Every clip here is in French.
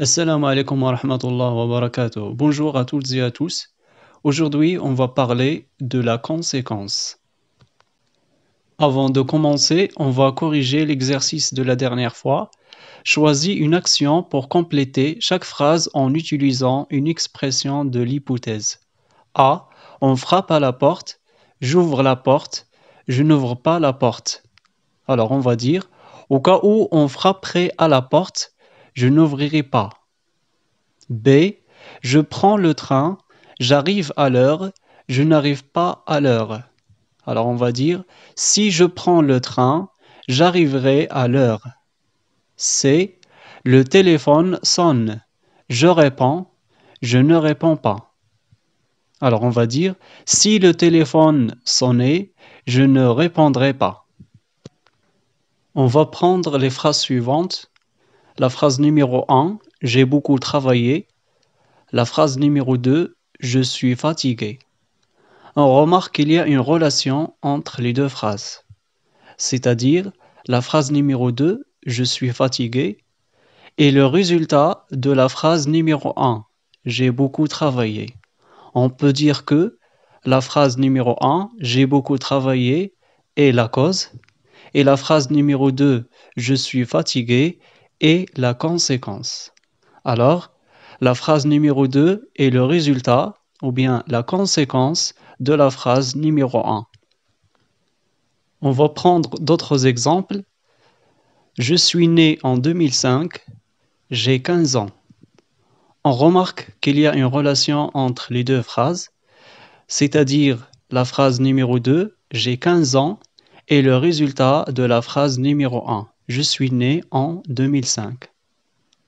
Assalamu alaikum wa rahmatullah wa barakatuh. Bonjour à toutes et à tous. Aujourd'hui, on va parler de la conséquence. Avant de commencer, on va corriger l'exercice de la dernière fois. Choisis une action pour compléter chaque phrase en utilisant une expression de l'hypothèse. A. On frappe à la porte. J'ouvre la porte. Je n'ouvre pas la porte. Alors, on va dire, au cas où on frapperait à la porte, je n'ouvrirai pas. B. Je prends le train, j'arrive à l'heure, je n'arrive pas à l'heure. Alors on va dire, si je prends le train, j'arriverai à l'heure. C. Le téléphone sonne, je réponds, je ne réponds pas. Alors on va dire, si le téléphone sonnait, je ne répondrai pas. On va prendre les phrases suivantes. La phrase numéro 1, j'ai beaucoup travaillé. La phrase numéro 2, je suis fatigué. On remarque qu'il y a une relation entre les deux phrases. C'est-à-dire, la phrase numéro 2, je suis fatigué, et le résultat de la phrase numéro 1, j'ai beaucoup travaillé. On peut dire que la phrase numéro 1, j'ai beaucoup travaillé, est la cause, et la phrase numéro 2, je suis fatigué, est la conséquence. Alors, la phrase numéro 2 est le résultat ou bien la conséquence de la phrase numéro 1. On va prendre d'autres exemples. Je suis né en 2005, j'ai 15 ans. On remarque qu'il y a une relation entre les deux phrases, c'est-à-dire la phrase numéro 2, j'ai 15 ans, et le résultat de la phrase numéro 1, je suis né en 2005.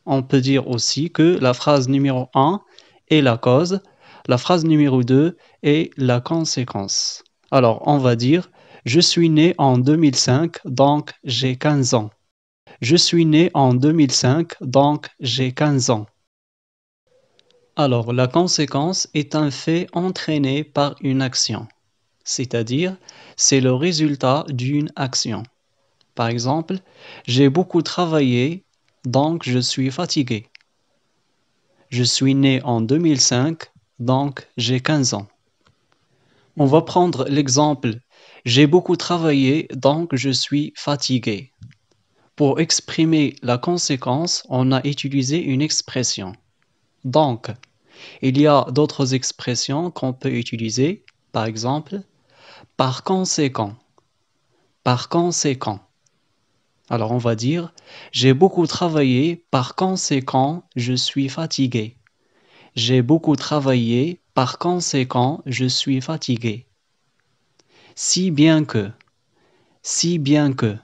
On peut dire aussi que la phrase numéro 1 est la cause, la phrase numéro 2 est la conséquence. Alors, on va dire, je suis né en 2005, donc j'ai 15 ans. Je suis né en 2005, donc j'ai 15 ans. Alors, la conséquence est un fait entraîné par une action, c'est-à-dire, c'est le résultat d'une action. Par exemple, j'ai beaucoup travaillé, donc je suis fatigué. Je suis né en 2005, donc j'ai 15 ans. On va prendre l'exemple « J'ai beaucoup travaillé, donc je suis fatigué ». Pour exprimer la conséquence, on a utilisé une expression. Donc, il y a d'autres expressions qu'on peut utiliser, par exemple « par conséquent ». Par conséquent. Alors on va dire « J'ai beaucoup travaillé, par conséquent, je suis fatigué ». J'ai beaucoup travaillé, par conséquent, je suis fatigué. Si bien que, si bien que.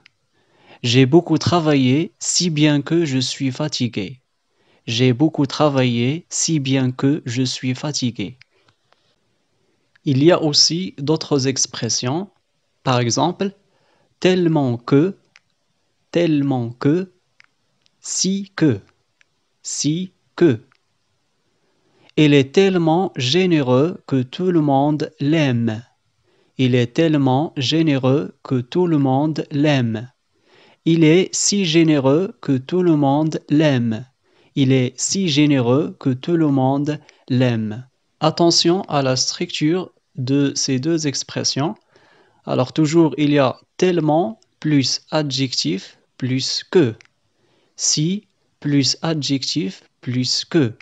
J'ai beaucoup travaillé, si bien que je suis fatigué. J'ai beaucoup travaillé, si bien que je suis fatigué. Il y a aussi d'autres expressions, par exemple, tellement que, si que, si que. Il est tellement généreux que tout le monde l'aime. Il est tellement généreux que tout le monde l'aime. Il est si généreux que tout le monde l'aime. Il est si généreux que tout le monde l'aime. Attention à la structure de ces deux expressions. Alors toujours, il y a tellement plus adjectif plus que. Si plus adjectif plus que.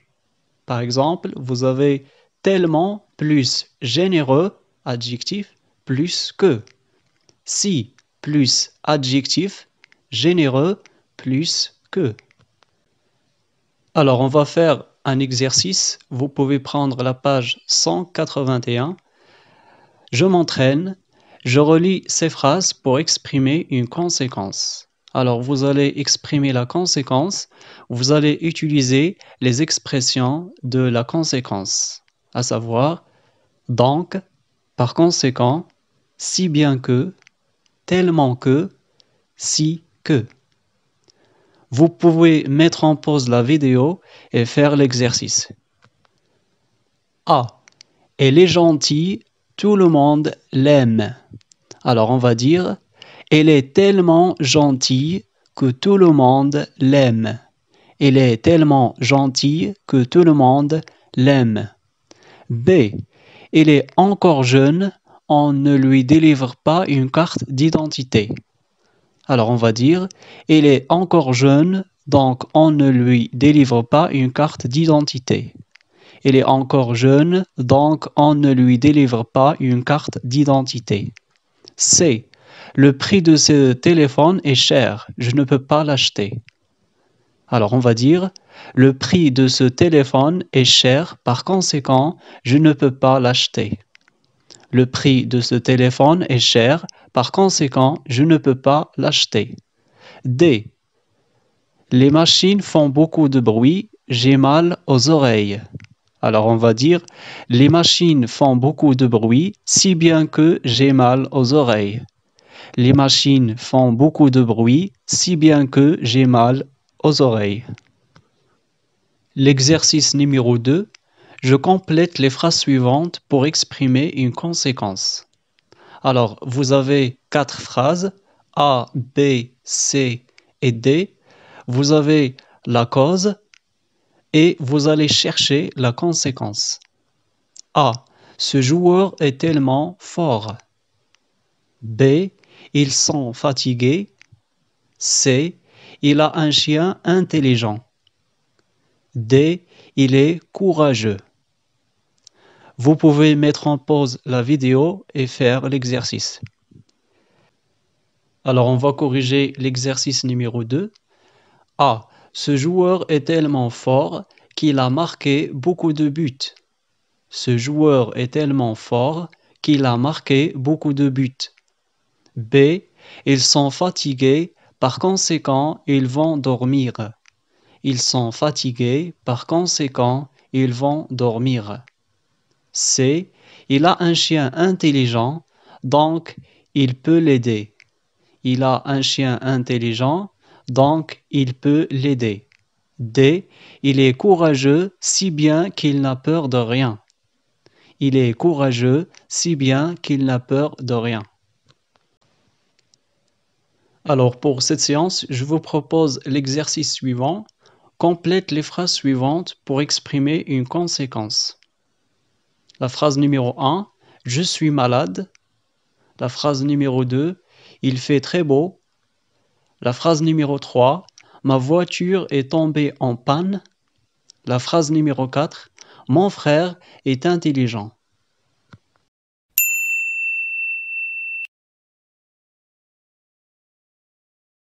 Par exemple, vous avez tellement plus généreux, adjectif, plus que. Si plus adjectif, généreux, plus que. Alors, on va faire un exercice. Vous pouvez prendre la page 181. Je m'entraîne. Je relis ces phrases pour exprimer une conséquence. Alors, vous allez exprimer la conséquence. Vous allez utiliser les expressions de la conséquence, à savoir donc, par conséquent, si bien que, tellement que, si que. Vous pouvez mettre en pause la vidéo et faire l'exercice. A. Elle est gentille, tout le monde l'aime. Alors on va dire, elle est tellement gentille que tout le monde l'aime. Il est tellement gentil que tout le monde l'aime. B. Il est encore jeune, on ne lui délivre pas une carte d'identité. Alors on va dire, il est encore jeune, donc on ne lui délivre pas une carte d'identité. Il est encore jeune, donc on ne lui délivre pas une carte d'identité. C. Le prix de ce téléphone est cher, je ne peux pas l'acheter. Alors on va dire, le prix de ce téléphone est cher, par conséquent, je ne peux pas l'acheter. Le prix de ce téléphone est cher, par conséquent, je ne peux pas l'acheter. D. Les machines font beaucoup de bruit, j'ai mal aux oreilles. Alors on va dire, les machines font beaucoup de bruit, si bien que j'ai mal aux oreilles. Les machines font beaucoup de bruit, si bien que j'ai mal aux oreilles. L'exercice numéro 2. Je complète les phrases suivantes pour exprimer une conséquence. Alors, vous avez 4 phrases, A, B, C et D. Vous avez la cause et vous allez chercher la conséquence. A. Ce joueur est tellement fort. B. Ils sont fatigués. C. Il a un chien intelligent. D. Il est courageux. Vous pouvez mettre en pause la vidéo et faire l'exercice. Alors, on va corriger l'exercice numéro 2. A. Ce joueur est tellement fort qu'il a marqué beaucoup de buts. Ce joueur est tellement fort qu'il a marqué beaucoup de buts. B. Ils sont fatigués, par conséquent, ils vont dormir. Ils sont fatigués, par conséquent, ils vont dormir. C. Il a un chien intelligent, donc il peut l'aider. Il a un chien intelligent, donc il peut l'aider. D. Il est courageux, si bien qu'il n'a peur de rien. Il est courageux, si bien qu'il n'a peur de rien. Alors pour cette séance, je vous propose l'exercice suivant. Complète les phrases suivantes pour exprimer une conséquence. La phrase numéro 1, je suis malade. La phrase numéro 2, il fait très beau. La phrase numéro 3, ma voiture est tombée en panne. La phrase numéro 4, mon frère est intelligent.